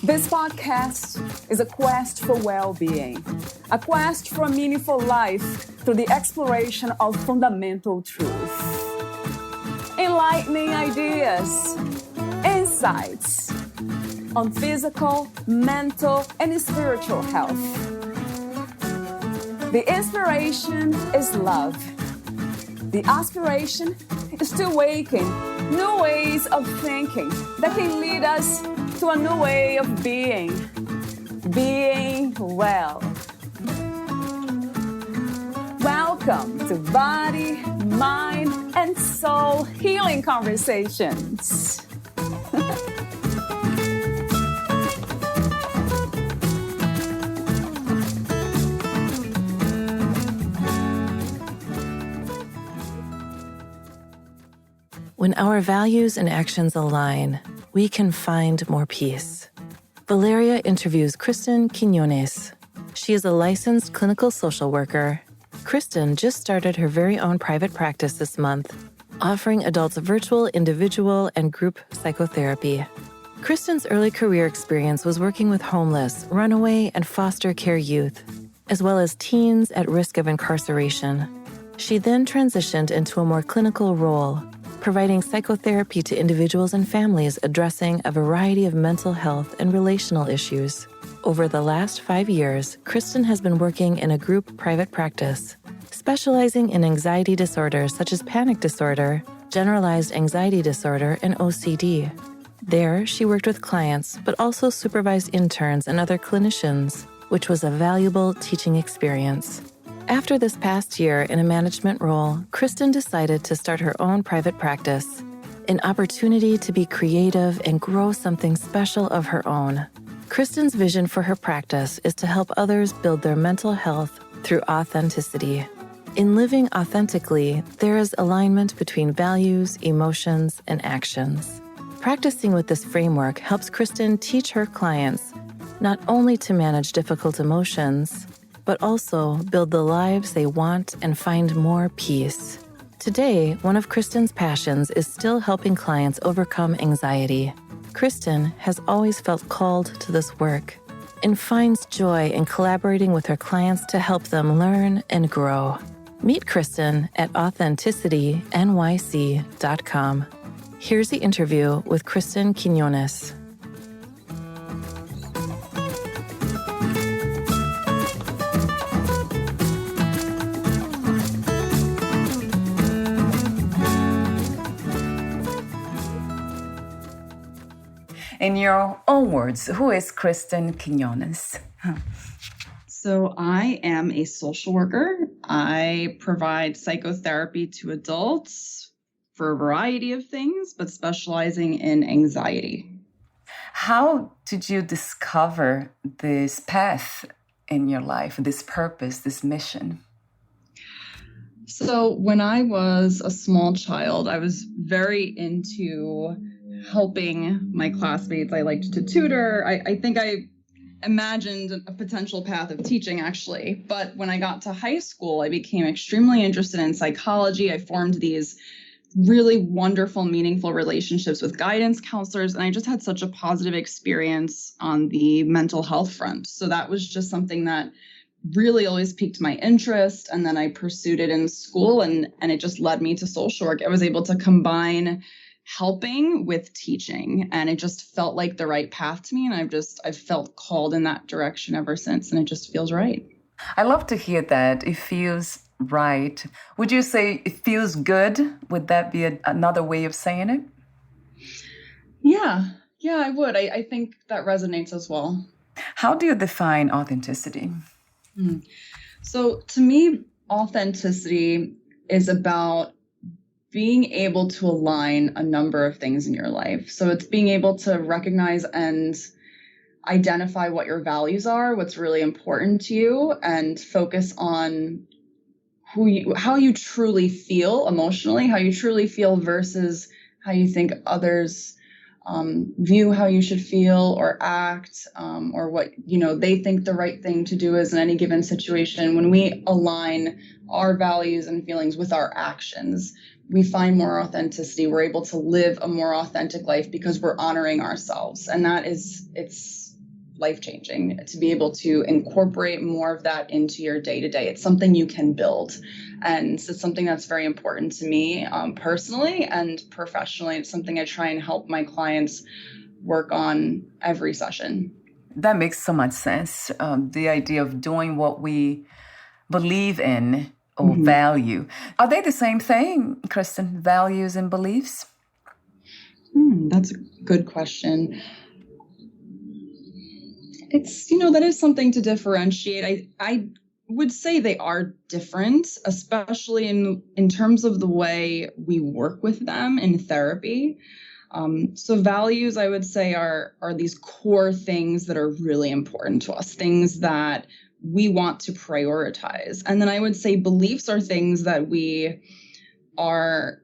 This podcast is a quest for well-being, a quest for a meaningful life through the exploration of fundamental truth. Enlightening ideas, insights on physical, mental, and spiritual health. The inspiration is love. The aspiration is to awaken new ways of thinking that can lead us to a new way of being well. Welcome to Body, Mind, and Soul Healing Conversations. When our values and actions align, we can find more peace. Valeria interviews Kristen Quiñones. She is a licensed clinical social worker. Kristen just started her very own private practice this month, offering adults virtual, individual, and group psychotherapy. Kristen's early career experience was working with homeless, runaway, and foster care youth, as well as teens at risk of incarceration. She then transitioned into a more clinical role, providing psychotherapy to individuals and families addressing a variety of mental health and relational issues. Over the last 5 years, Kristen has been working in a group private practice, specializing in anxiety disorders such as panic disorder, generalized anxiety disorder, and OCD. There, she worked with clients, but also supervised interns and other clinicians, which was a valuable teaching experience. After this past year in a management role, Kristen decided to start her own private practice, an opportunity to be creative and grow something special of her own. Kristen's vision for her practice is to help others build their mental health through authenticity. In living authentically, there is alignment between values, emotions, and actions. Practicing with this framework helps Kristen teach her clients not only to manage difficult emotions, but also build the lives they want and find more peace. Today, one of Kristen's passions is still helping clients overcome anxiety. Kristen has always felt called to this work and finds joy in collaborating with her clients to help them learn and grow. Meet Kristen at AuthenticityNYC.com. Here's the interview with Kristen Quiñones. In your own words, who is Kristen Quiñones? So I am a social worker. I provide psychotherapy to adults for a variety of things, but specializing in anxiety. How did you discover this path in your life, this purpose, this mission? So when I was a small child, I was very into helping my classmates. I liked to tutor. I think I imagined a potential path of teaching, actually. But when I got to high school, I became extremely interested in psychology. I formed these really wonderful, meaningful relationships with guidance counselors. And I just had such a positive experience on the mental health front. So that was just something that really always piqued my interest. And then I pursued it in school, and it just led me to social work. I was able to combine helping with teaching, and it just felt like the right path to me. And I've felt called in that direction ever since, and it just feels right. I love to hear that. It feels right. Would you say it feels good? Would that be another way of saying it? Yeah, I would. I think that resonates as well. How do you define authenticity? So to me, authenticity is about being able to align a number of things in your life. So it's being able to recognize and identify what your values are, what's really important to you, and focus on how you truly feel emotionally, how you truly feel versus how you think others view how you should feel or act, or what they think the right thing to do is in any given situation. When we align our values and feelings with our actions, we find more authenticity. We're able to live a more authentic life because we're honoring ourselves. And that is, life-changing to be able to incorporate more of that into your day-to-day. It's something you can build. And it's something that's very important to me personally and professionally. It's something I try and help my clients work on every session. That makes so much sense. The idea of doing what we believe in or value. Are they the same thing, Kristen, values and beliefs? That's a good question. It's, that is something to differentiate. I would say they are different, especially in terms of the way we work with them in therapy. So values, I would say, are these core things that are really important to us, things that we want to prioritize. And then I would say beliefs are things that we are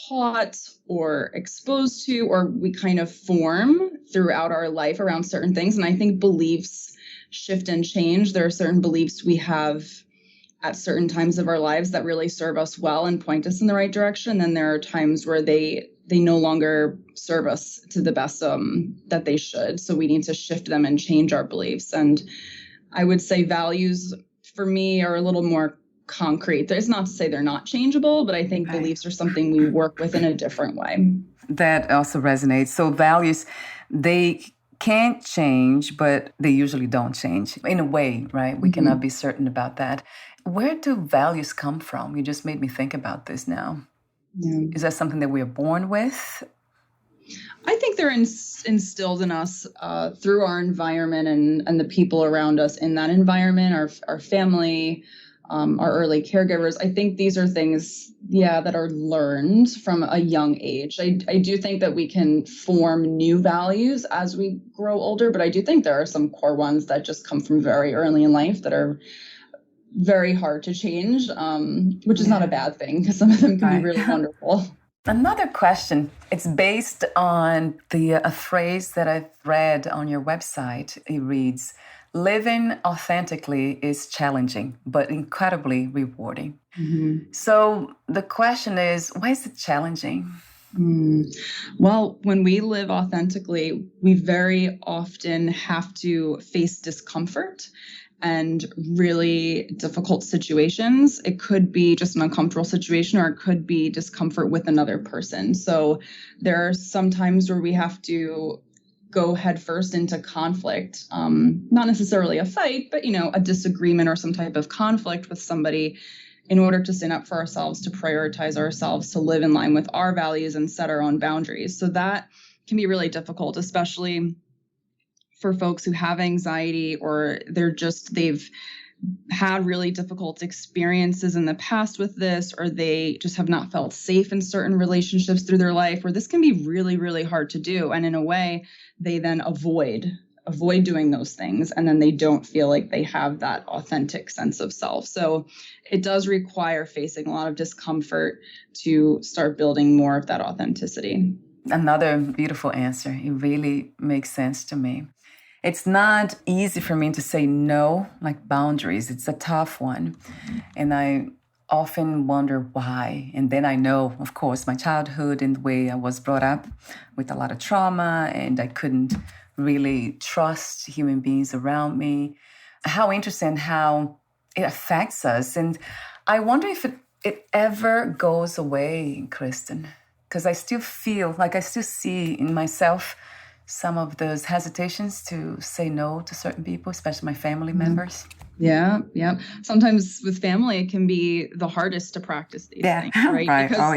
taught or exposed to, or we kind of form throughout our life around certain things. And I think beliefs shift and change. There are certain beliefs we have at certain times of our lives that really serve us well and point us in the right direction. Then there are times where they no longer serve us to the best that they should. So we need to shift them and change our beliefs. And I would say values for me are a little more concrete. It's not to say they're not changeable, but I think beliefs are something we work with in a different way. That also resonates. So values, they can't change, but they usually don't change in a way, right? We cannot be certain about that. Where do values come from? You just made me think about this now. Yeah. Is that something that we are born with? I think they're instilled in us through our environment and the people around us in that environment, our family, our early caregivers. I think these are things, that are learned from a young age. I do think that we can form new values as we grow older, but I do think there are some core ones that just come from very early in life that are very hard to change, which is not a bad thing because some of them can be really wonderful. Another question. It's based on a phrase that I've read on your website. It reads, "Living authentically is challenging, but incredibly rewarding." So the question is, why is it challenging? Well, when we live authentically, we very often have to face discomfort and really difficult situations. It could be just an uncomfortable situation, or it could be discomfort with another person. So there are some times where we have to go headfirst into conflict, not necessarily a fight, but, a disagreement or some type of conflict with somebody in order to stand up for ourselves, to prioritize ourselves, to live in line with our values and set our own boundaries. So that can be really difficult, especially for folks who have anxiety, or they've had really difficult experiences in the past with this, or they just have not felt safe in certain relationships through their life, where this can be really, really hard to do. And in a way, they then avoid doing those things. And then they don't feel like they have that authentic sense of self. So it does require facing a lot of discomfort to start building more of that authenticity. Another beautiful answer. It really makes sense to me. It's not easy for me to say no, like boundaries. It's a tough one. And I often wonder why. And then I know, of course, my childhood and the way I was brought up with a lot of trauma, and I couldn't really trust human beings around me. How interesting how it affects us. And I wonder if it ever goes away, Kristen, because I still feel like I still see in myself some of those hesitations to say no to certain people, especially my family members. Yeah. Sometimes with family, it can be the hardest to practice these things, right? Right. Because,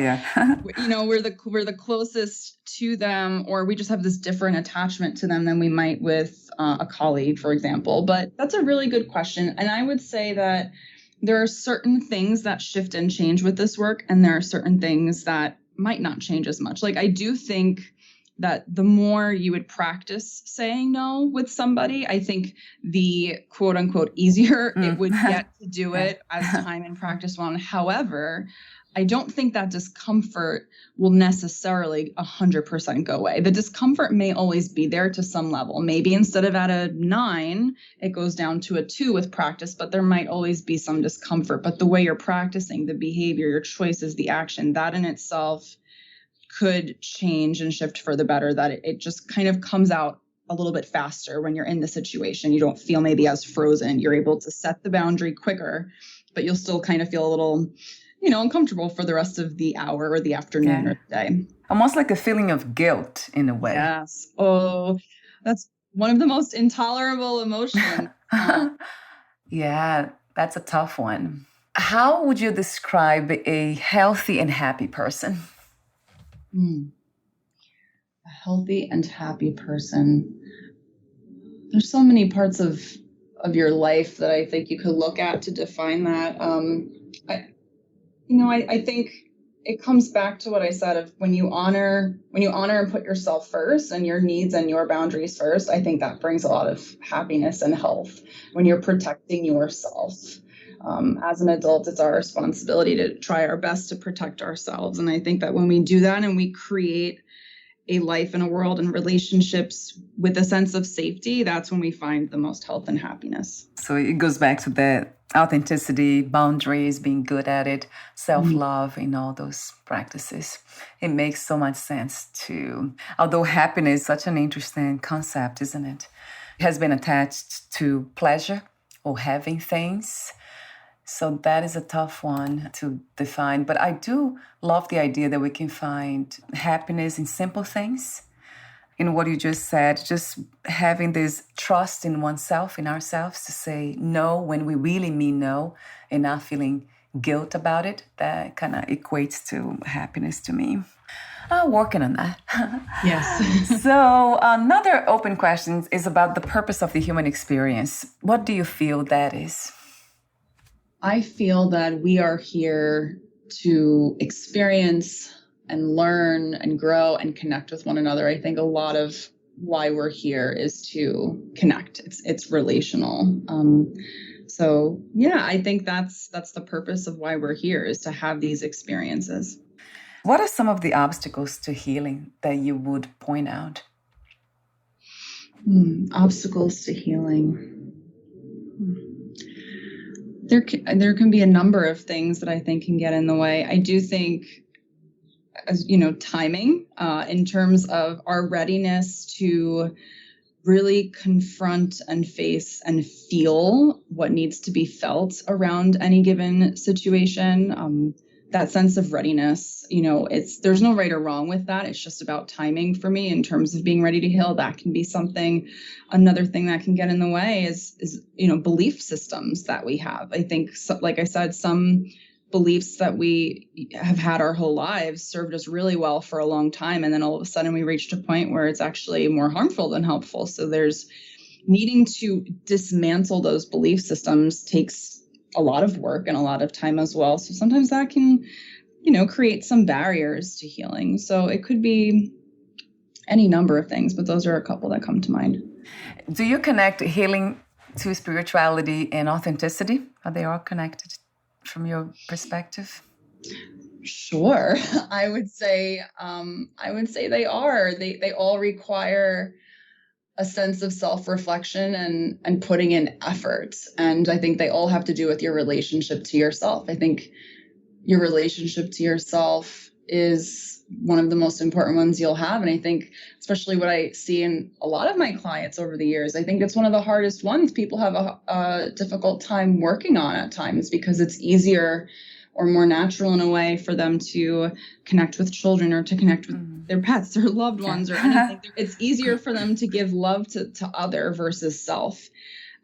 we're the closest to them, or we just have this different attachment to them than we might with a colleague, for example. But that's a really good question. And I would say that there are certain things that shift and change with this work, and there are certain things that might not change as much. Like, I do think that the more you would practice saying no with somebody, I think the quote unquote easier it would get to do it as time and practice went on. However, I don't think that discomfort will necessarily 100% go away. The discomfort may always be there to some level. Maybe instead of at a 9, it goes down to a 2 with practice, but there might always be some discomfort. But the way you're practicing, the behavior, your choices, the action, that in itself could change and shift for the better, that it just kind of comes out a little bit faster when you're in the situation. You don't feel maybe as frozen. You're able to set the boundary quicker, but you'll still kind of feel a little, uncomfortable for the rest of the hour or the afternoon or the day. Almost like a feeling of guilt in a way. Yes. Oh, that's one of the most intolerable emotions. Yeah, that's a tough one. How would you describe a healthy and happy person? A healthy and happy person. There's so many parts of your life that I think you could look at to define that. I think it comes back to what I said of when you honor and put yourself first and your needs and your boundaries first, I think that brings a lot of happiness and health when you're protecting yourself. As an adult, it's our responsibility to try our best to protect ourselves. And I think that when we do that and we create a life and a world and relationships with a sense of safety, that's when we find the most health and happiness. So it goes back to the authenticity, boundaries, being good at it, self-love, in all those practices. It makes so much sense too. Although happiness is such an interesting concept, isn't it? It has been attached to pleasure or having things. So that is a tough one to define. But I do love the idea that we can find happiness in simple things. In what you just said, just having this trust in oneself, in ourselves, to say no when we really mean no and not feeling guilt about it, that kind of equates to happiness to me. Working on that. Yes. So another open question is about the purpose of the human experience. What do you feel that is? I feel that we are here to experience and learn and grow and connect with one another. I think a lot of why we're here is to connect. It's relational. So yeah, I think that's the purpose of why we're here, is to have these experiences. What are some of the obstacles to healing that you would point out? Obstacles to healing. There can be a number of things that I think can get in the way. I do think, as timing, in terms of our readiness to really confront and face and feel what needs to be felt around any given situation. That sense of readiness, there's no right or wrong with that. It's just about timing for me in terms of being ready to heal. That can be something. Another thing that can get in the way is belief systems that we have. I think, like I said, some beliefs that we have had our whole lives served us really well for a long time. And then all of a sudden we reached a point where it's actually more harmful than helpful. So there's needing to dismantle those belief systems takes a lot of work and a lot of time as well. So sometimes that can, create some barriers to healing. So it could be any number of things, but those are a couple that come to mind. Do you connect healing to spirituality and authenticity? Are they all connected from your perspective? Sure. I would say they are. They all require a sense of self-reflection and putting in effort. And I think they all have to do with your relationship to yourself. I think your relationship to yourself is one of the most important ones you'll have. And I think especially what I see in a lot of my clients over the years, I think it's one of the hardest ones people have a difficult time working on at times, because it's easier or more natural in a way for them to connect with children or to connect with their pets or loved ones or anything. It's easier for them to give love to other versus self.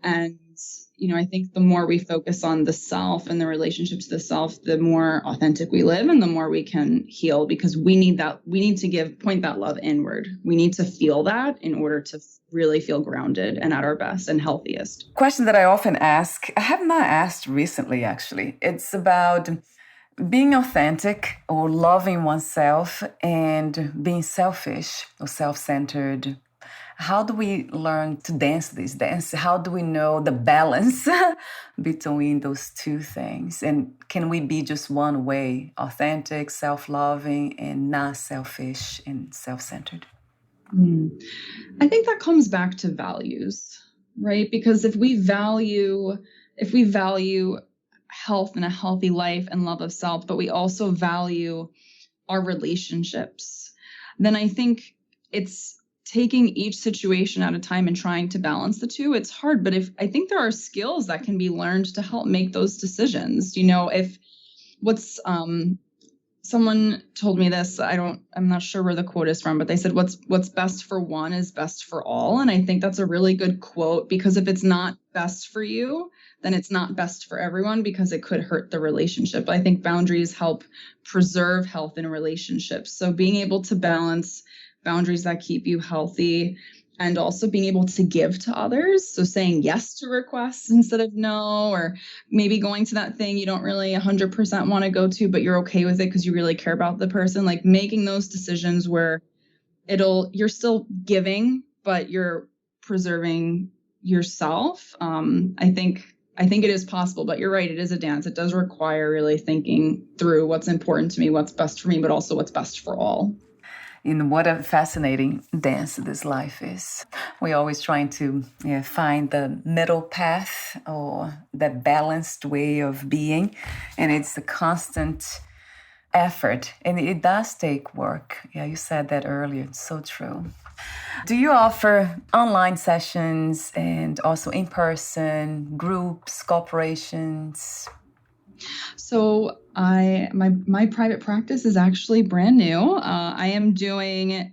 And, I think the more we focus on the self and the relationship to the self, the more authentic we live and the more we can heal, because we need to point that love inward. We need to feel that in order to really feel grounded and at our best and healthiest. Question that I often ask, I have not asked recently, actually. It's about being authentic or loving oneself and being selfish or self-centered. How do we learn to dance this dance? How do we know the balance between those two things? And can we be just one way, authentic, self-loving, and not selfish and self-centered? I think that comes back to values, right? Because if we value health and a healthy life and love of self, but we also value our relationships, then I think it's taking each situation at a time and trying to balance the two, it's hard. But I think there are skills that can be learned to help make those decisions. If someone told me this, I'm not sure where the quote is from, but they said, what's best for one is best for all. And I think that's a really good quote, because if it's not best for you, then it's not best for everyone, because it could hurt the relationship. I think boundaries help preserve health in relationships. So being able to balance boundaries that keep you healthy, and also being able to give to others. So saying yes to requests instead of no, or maybe going to that thing you don't really 100% want to go to, but you're okay with it because you really care about the person. Like making those decisions where you're still giving, but you're preserving yourself. I think it is possible, but you're right. It is a dance. It does require really thinking through what's important to me, what's best for me, but also what's best for all. What a fascinating dance this life is. We're always trying to find the middle path, or that balanced way of being. And it's a constant effort. And it does take work. Yeah, you said that earlier. It's so true. Do you offer online sessions and also in-person groups, corporations? So my private practice is actually brand new. I am doing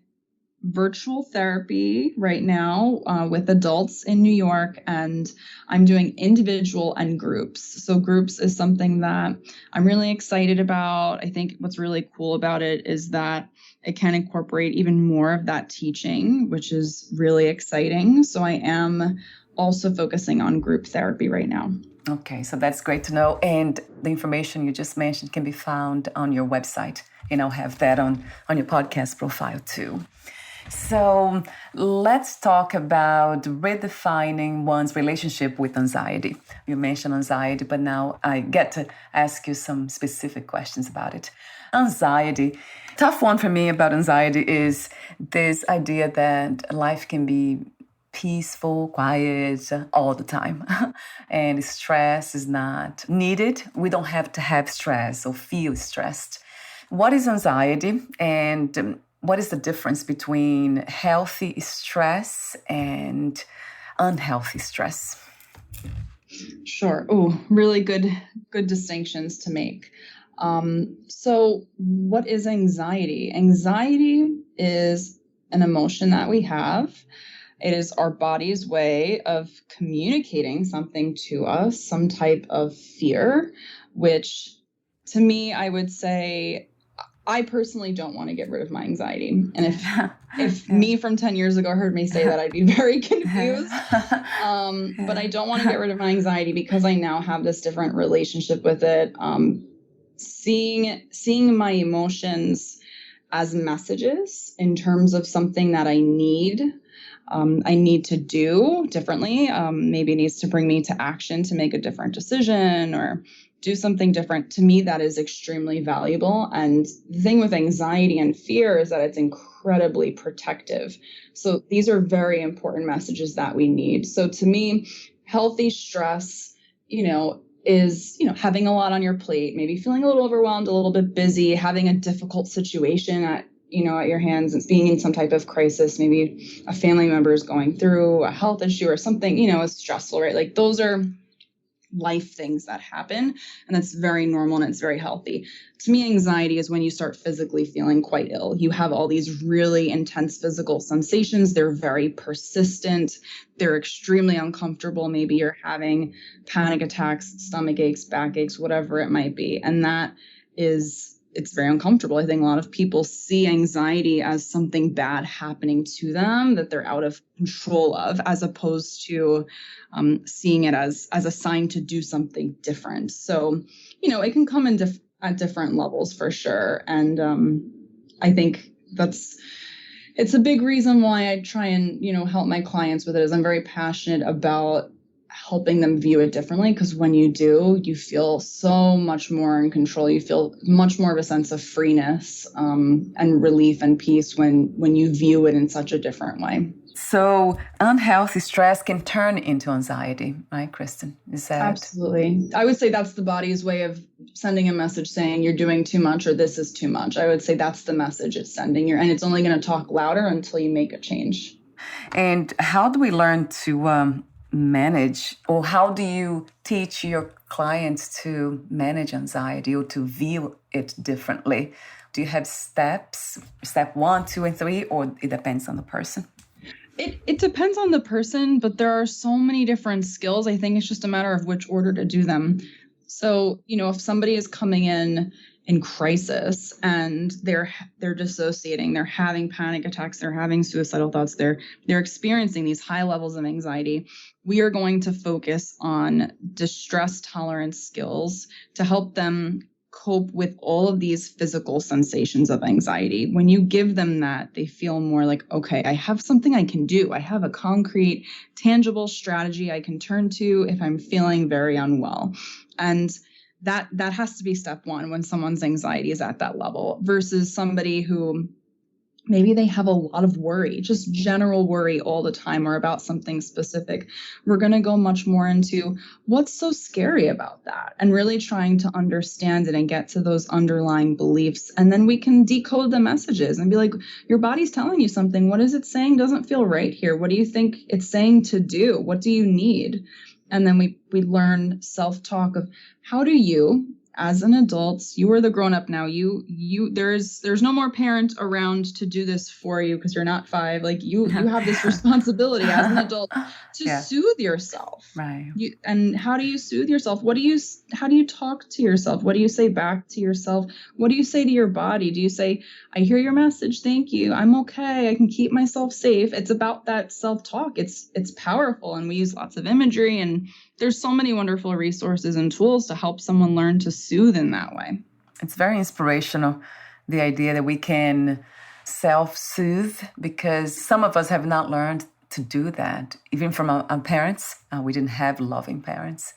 virtual therapy right now with adults in New York, and I'm doing individual and groups. So groups is something that I'm really excited about. I think what's really cool about it is that it can incorporate even more of that teaching, which is really exciting. So I am also focusing on group therapy right now. Okay, so that's great to know. And the information you just mentioned can be found on your website. And I'll have that on your podcast profile too. So let's talk about redefining one's relationship with anxiety. You mentioned anxiety, but now I get to ask you some specific questions about it. Anxiety. Tough one for me about anxiety is this idea that life can be peaceful, quiet all the time. And stress is not needed. We don't have to have stress or feel stressed. What is anxiety, and what is the difference between healthy stress and unhealthy stress? Sure. Oh, really good distinctions to make. So what is anxiety? Anxiety is an emotion that we have. It is our body's way of communicating something to us, some type of fear, which to me, I would say, I personally don't want to get rid of my anxiety. And if me from 10 years ago heard me say that, I'd be very confused. But I don't want to get rid of my anxiety because I now have this different relationship with it. Seeing my emotions as messages in terms of something that I need to do differently. Maybe it needs to bring me to action to make a different decision or do something different. To me, that is extremely valuable. And the thing with anxiety and fear is that it's incredibly protective. So these are very important messages that we need. So to me, healthy stress, is, having a lot on your plate, maybe feeling a little overwhelmed, a little bit busy, having a difficult situation at your hands, and being in some type of crisis. Maybe a family member is going through a health issue or something, is stressful, right? Like those are life things that happen, and that's very normal and it's very healthy. To me, anxiety is when you start physically feeling quite ill. You have all these really intense physical sensations. They're very persistent. They're extremely uncomfortable. Maybe you're having panic attacks, stomach aches, backaches, whatever it might be. And it's very uncomfortable. I think a lot of people see anxiety as something bad happening to them that they're out of control of, as opposed to seeing it as a sign to do something different. So, it can come in at different levels for sure. And I think it's a big reason why I try and, help my clients with it, is I'm very passionate about helping them view it differently, because when you do, you feel so much more in control. You feel much more of a sense of freeness and relief and peace when you view it in such a different way. So unhealthy stress can turn into anxiety, right, Kristen? Is that? Absolutely. I would say that's the body's way of sending a message saying you're doing too much or this is too much. I would say that's the message it's sending you, and it's only going to talk louder until you make a change. And how do we learn to manage, or how do you teach your clients to manage anxiety or to view it differently? Do you have steps, step 1, 2, and 3, or it depends on the person? It depends on the person, but there are so many different skills. I think it's just a matter of which order to do them. So, if somebody is coming in crisis and they're dissociating, they're having panic attacks, they're having suicidal thoughts, they're experiencing these high levels of anxiety, we are going to focus on distress tolerance skills to help them cope with all of these physical sensations of anxiety. When you give them that, they feel more like, okay, I have something I can do. I have a concrete, tangible strategy I can turn to if I'm feeling very unwell. And that has to be step 1 when someone's anxiety is at that level, versus somebody who maybe they have a lot of worry, just general worry all the time or about something specific. We're going to go much more into what's so scary about that and really trying to understand it and get to those underlying beliefs. And then we can decode the messages and be like, your body's telling you something. What is it saying? Doesn't feel right here. What do you think it's saying to do? What do you need? And then we learn self-talk of how do you, as an adult, you are the grown-up now. There's no more parent around to do this for you because you're not 5. Like you have this responsibility as an adult to soothe yourself. Right. And how do you soothe yourself? How do you talk to yourself? What do you say back to yourself? What do you say to your body? Do you say, I hear your message. Thank you. I'm okay. I can keep myself safe. It's about that self-talk. It's powerful. And we use lots of imagery, and there's so many wonderful resources and tools to help someone learn to soothe in that way. It's very inspirational, the idea that we can self-soothe, because some of us have not learned to do that. Even from our parents, we didn't have loving parents.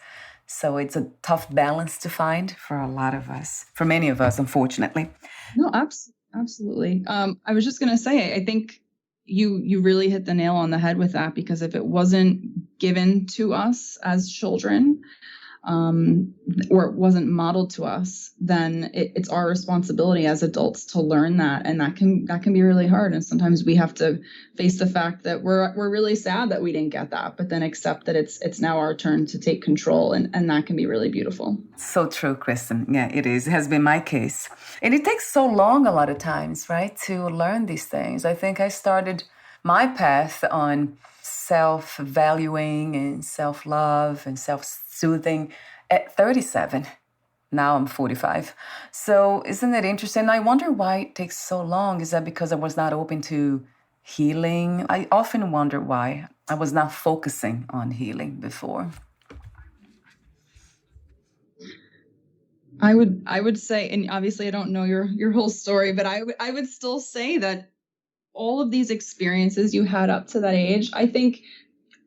So it's a tough balance to find for a lot of us, for many of us, unfortunately. No, absolutely. I was just going to say, I think you really hit the nail on the head with that, because if it wasn't given to us as children, or it wasn't modeled to us, then it's our responsibility as adults to learn that, and that can be really hard. And sometimes we have to face the fact that we're really sad that we didn't get that, but then accept that it's now our turn to take control, and that can be really beautiful. So true, Kristen. Yeah, it is. It has been my case, and it takes so long a lot of times, right, to learn these things. I think I started my path on self-valuing and self-love and self-soothing at 37. Now I'm 45. So isn't it interesting? I wonder why it takes so long. Is that because I was not open to healing? I often wonder why I was not focusing on healing before. I would say, and obviously I don't know your whole story, but I would still say that all of these experiences you had up to that age, I think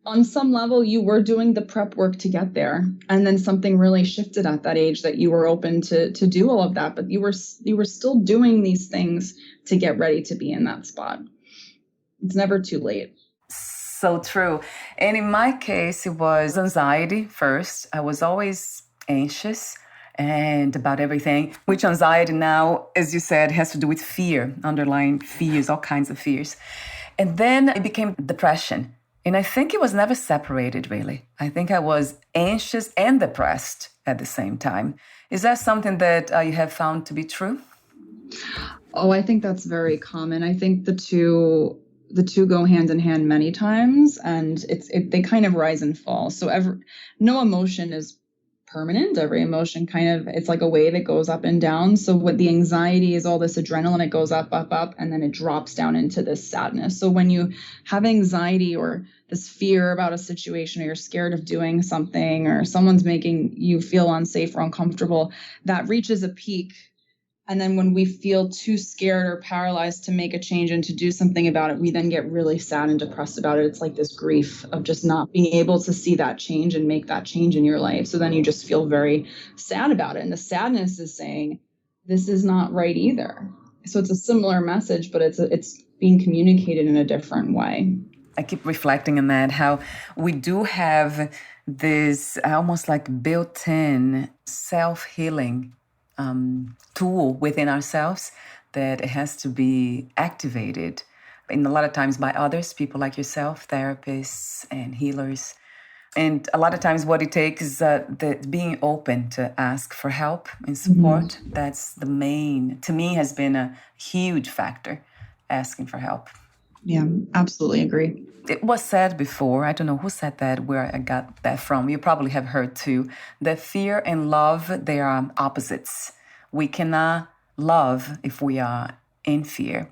on some level you were doing the prep work to get there, and then something really shifted at that age that you were open to do all of that, but you were still doing these things to get ready to be in that spot. It's never too late. So true. And in my case, it was anxiety first. I was always anxious and about everything, which anxiety now, as you said, has to do with fear, underlying fears, all kinds of fears. And then it became depression. And I think it was never separated, really. I think I was anxious and depressed at the same time. Is that something that you have found to be true? Oh, I think that's very common. I think the two go hand in hand many times, and they kind of rise and fall. So no emotion is permanent. Every emotion it's like a wave. It goes up and down. So what the anxiety is all this adrenaline, it goes up, and then it drops down into this sadness. So when you have anxiety or this fear about a situation, or you're scared of doing something, or someone's making you feel unsafe or uncomfortable, that reaches a peak. And then when we feel too scared or paralyzed to make a change and to do something about it, we then get really sad and depressed about it. It's like this grief of just not being able to see that change and make that change in your life. So then you just feel very sad about it. And the sadness is saying, this is not right either. So it's a similar message, but it's being communicated in a different way. I keep reflecting on that, how we do have this almost like built-in self-healing tool within ourselves that it has to be activated. And a lot of times by others, people like yourself, therapists and healers. And a lot of times what it takes is the being open to ask for help and support. That's the main, to me, has been a huge factor, asking for help. Yeah, absolutely agree. It was said before, I don't know who said that, where I got that from. You probably have heard too, that fear and love, they are opposites. We cannot love if we are in fear.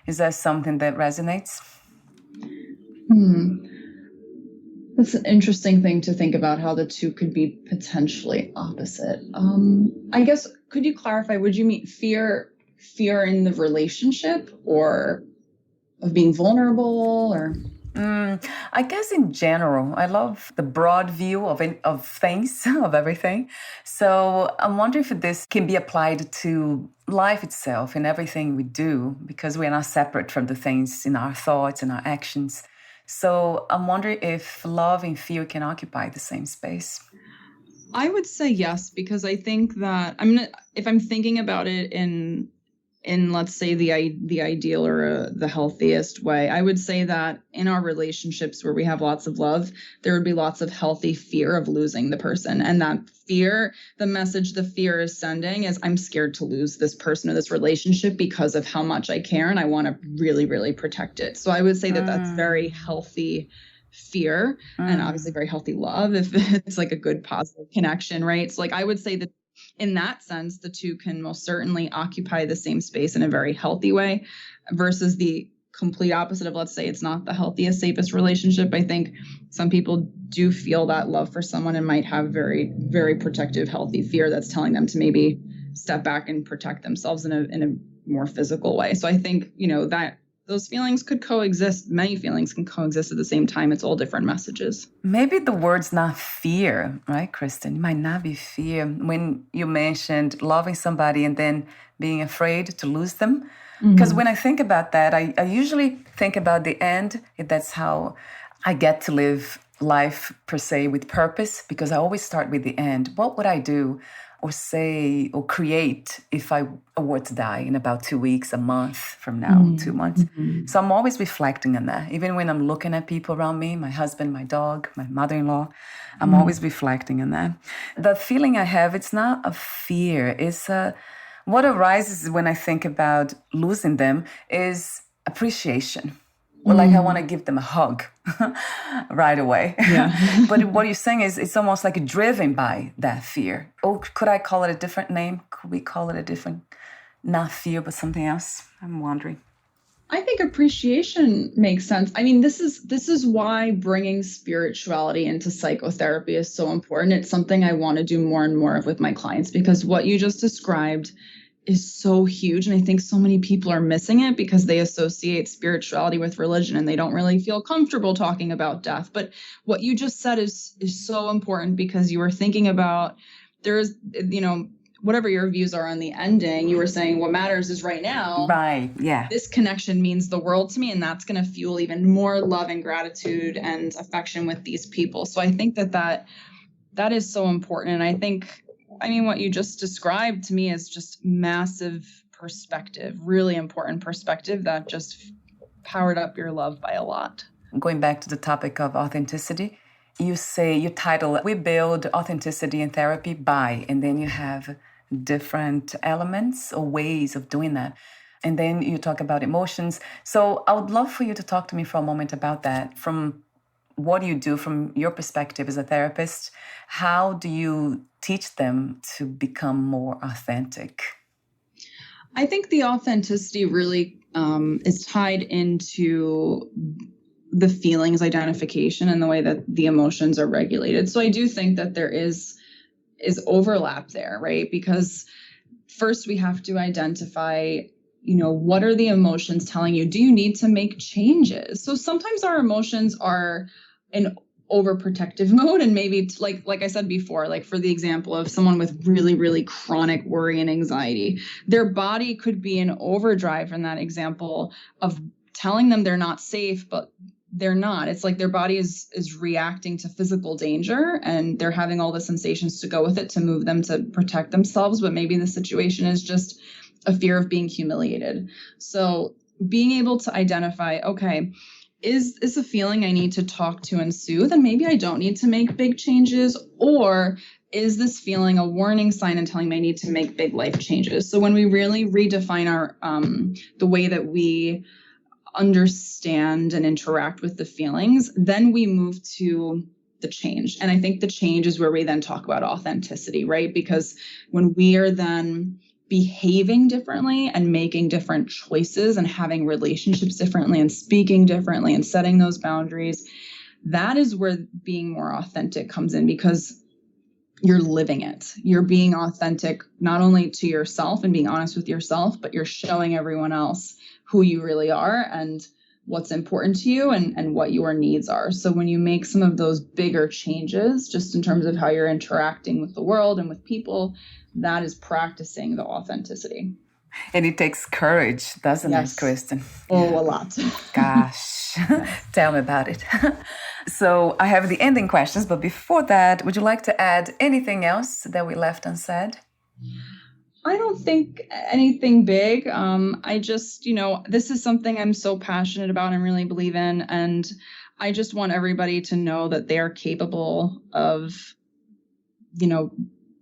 Is that something that resonates? That's an interesting thing to think about, how the two could be potentially opposite. I guess, could you clarify, would you mean fear in the relationship, or of being vulnerable, or? I guess in general, I love the broad view of things, of everything. So I'm wondering if this can be applied to life itself and everything we do, because we are not separate from the things in our thoughts and our actions. So I'm wondering if love and fear can occupy the same space. I would say yes, because I think that if I'm thinking about it in let's say the ideal or the healthiest way, I would say that in our relationships where we have lots of love, there would be lots of healthy fear of losing the person. And that fear, the message the fear is sending is, I'm scared to lose this person or this relationship because of how much I care, and I want to really, really protect it. So I would say that that's very healthy fear, and obviously very healthy love if it's like a good positive connection, right? So like I would say that in that sense, the two can most certainly occupy the same space in a very healthy way, versus the complete opposite of, let's say, it's not the healthiest, safest relationship. I think some people do feel that love for someone and might have very, very protective, healthy fear that's telling them to maybe step back and protect themselves in a more physical way. So I think, that those feelings could coexist. Many feelings can coexist at the same time. It's all different messages. Maybe the word's not fear, right, Kristen? It might not be fear. When you mentioned loving somebody and then being afraid to lose them. Because when I think about that, I usually think about the end. That's how I get to live life, per se, with purpose, because I always start with the end. What would I do or say or create if I were to die in about 2 weeks, a month from now, 2 months? So I'm always reflecting on that. Even when I'm looking at people around me, my husband, my dog, my mother-in-law, I'm always reflecting on that. The feeling I have, it's not a fear. It's what arises when I think about losing them is appreciation. Well, like I want to give them a hug right away. Yeah. But what you're saying is it's almost like driven by that fear. Oh, could I call it a different name? Could we call it a different, not fear, but something else? I'm wondering. I think appreciation makes sense. I mean, this is why bringing spirituality into psychotherapy is so important. It's something I want to do more and more of with my clients, because what you just described is so huge. And I think so many people are missing it because they associate spirituality with religion and they don't really feel comfortable talking about death. But what you just said is so important, because you were thinking about there's, whatever your views are on the ending, you were saying what matters is right now. Right. Yeah. This connection means the world to me, and that's going to fuel even more love and gratitude and affection with these people. So I think that is so important. And I think, what you just described to me is just massive perspective, really important perspective that just powered up your love by a lot. Going back to the topic of authenticity, you say your title, we build authenticity in therapy by, and then you have different elements or ways of doing that. And then you talk about emotions. So I would love for you to talk to me for a moment about that. From what do you do from your perspective as a therapist? How do you teach them to become more authentic? I think the authenticity really is tied into the feelings identification and the way that the emotions are regulated. So I do think that there is overlap there, right? Because first we have to identify, what are the emotions telling you? Do you need to make changes? So sometimes our emotions are in overprotective mode, and maybe like I said before, like for the example of someone with really, really chronic worry and anxiety, their body could be in overdrive in that example of telling them they're not safe, but they're not. It's like their body is reacting to physical danger, and they're having all the sensations to go with it to move them to protect themselves. But maybe the situation is just a fear of being humiliated. So being able to identify, okay, is this a feeling I need to talk to and soothe? And maybe I don't need to make big changes, or is this feeling a warning sign and telling me I need to make big life changes? So when we really redefine our the way that we understand and interact with the feelings, then we move to the change. And I think the change is where we then talk about authenticity, right? Because when we are then behaving differently and making different choices and having relationships differently and speaking differently and setting those boundaries, that is where being more authentic comes in, because you're living it. You're being authentic, not only to yourself and being honest with yourself, but you're showing everyone else who you really are and what's important to you and what your needs are. So when you make some of those bigger changes, just in terms of how you're interacting with the world and with people, that is practicing the authenticity. And it takes courage, doesn't it, Kristen? Oh, a lot. Gosh, tell me about it. So I have the ending questions, but before that, would you like to add anything else that we left unsaid? I don't think anything big. I just, this is something I'm so passionate about and really believe in. And I just want everybody to know that they are capable of,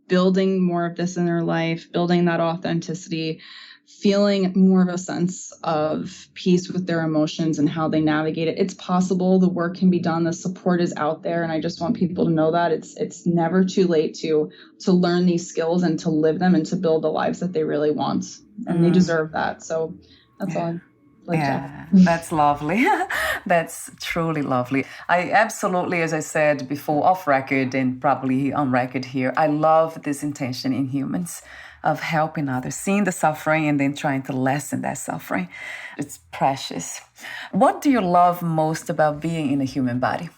building more of this in their life, building that authenticity, feeling more of a sense of peace with their emotions and how they navigate it. It's possible. The work can be done. The support is out there. And I just want people to know that it's never too late to learn these skills and to live them and to build the lives that they really want. And they deserve that. So that's all. That's lovely. That's truly lovely. I absolutely, as I said before, off record and probably on record here, I love this intention in humans of helping others, seeing the suffering and then trying to lessen that suffering. It's precious. What do you love most about being in a human body?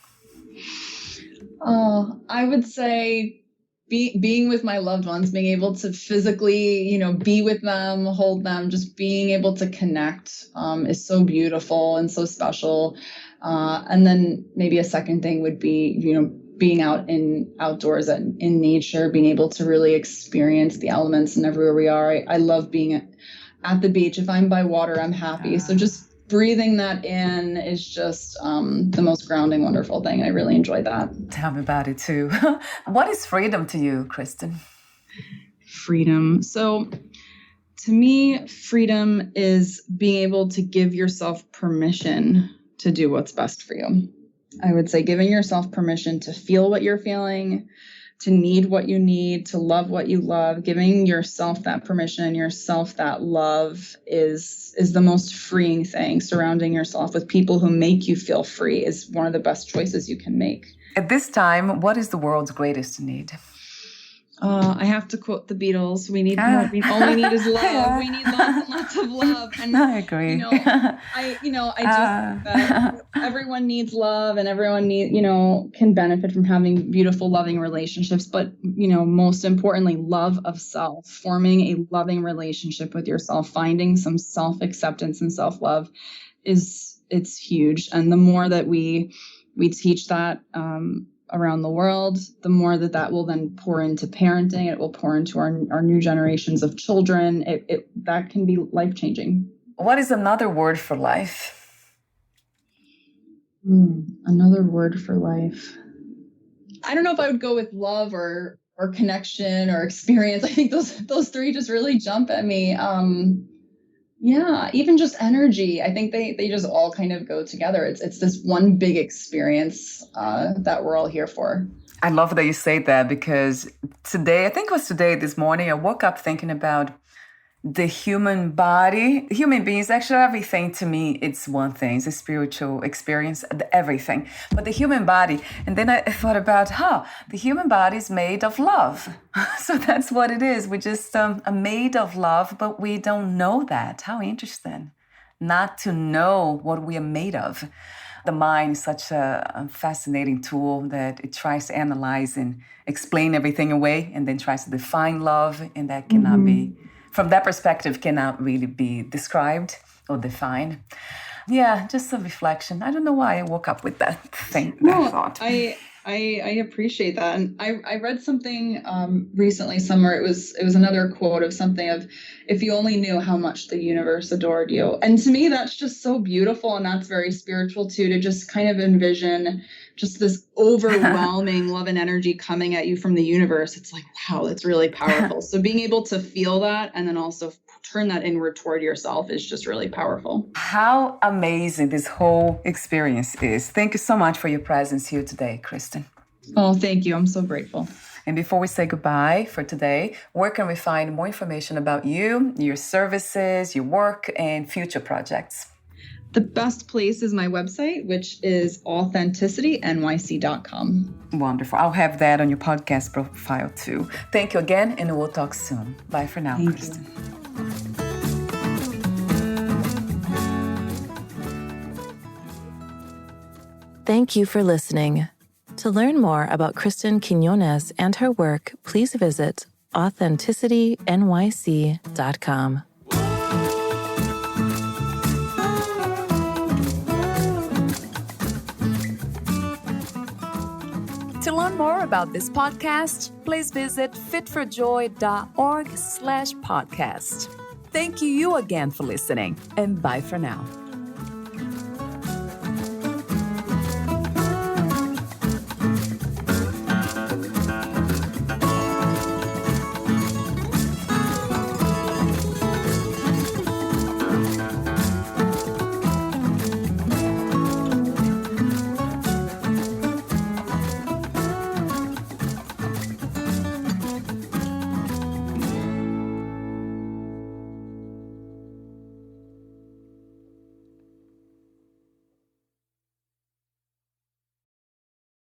Oh, I would say being with my loved ones, being able to physically, be with them, hold them, just being able to connect is so beautiful and so special. And then maybe a second thing would be, being outdoors in nature, being able to really experience the elements and everywhere we are. I love being at the beach. If I'm by water, I'm happy. So just breathing that in is just the most grounding, wonderful thing. I really enjoy that. Tell me about it too. What is freedom to you, Kristen? Freedom. So to me, freedom is being able to give yourself permission to do what's best for you. I would say giving yourself permission to feel what you're feeling, to need what you need, to love what you love. Giving yourself that permission and yourself that love is the most freeing thing. Surrounding yourself with people who make you feel free is one of the best choices you can make. At this time, what is the world's greatest need? I have to quote the Beatles. We need more. All we need is love. We need lots and lots of love. And I agree. I just think that everyone needs love, and everyone can benefit from having beautiful, loving relationships. But most importantly, love of self, forming a loving relationship with yourself, finding some self-acceptance and self-love it's huge. And the more that we teach that around the world, the more that will then pour into parenting. It will pour into our new generations of children. That can be life-changing. What is another word for life? Another word for life. I don't know if I would go with love or connection or experience. I think those three just really jump at me. Even just energy. I think they just all kind of go together. It's this one big experience that we're all here for. I love that you say that, because this morning, I woke up thinking about the human body. Human beings, actually everything to me, it's one thing. It's a spiritual experience, everything. But the human body, and then I thought about, the human body is made of love. So that's what it is. We just are made of love, but we don't know that. How interesting. Not to know what we are made of. The mind is such a fascinating tool that it tries to analyze and explain everything away, and then tries to define love, and that cannot be, from that perspective, cannot really be described or defined. Yeah, just a reflection. I don't know why I woke up with that that thought. I appreciate that. And I read something recently somewhere. It was another quote of something of, if you only knew how much the universe adored you. And to me, that's just so beautiful. And that's very spiritual too, to just kind of envision just this overwhelming love and energy coming at you from the universe. It's like, wow, that's really powerful. So being able to feel that and then also turn that inward toward yourself is just really powerful. How amazing this whole experience is. Thank you so much for your presence here today, Kristen. Oh, thank you. I'm so grateful. And before we say goodbye for today, where can we find more information about you, your services, your work, and future projects? The best place is my website, which is AuthenticallyNYC.com. Wonderful. I'll have that on your podcast profile too. Thank you again, and we'll talk soon. Bye for now, Kristen. Thank you for listening. To learn more about Kristen Quiñones and her work, please visit AuthenticallyNYC.com. To learn more about this podcast, please visit fitforjoy.org/podcast. Thank you again for listening, and bye for now.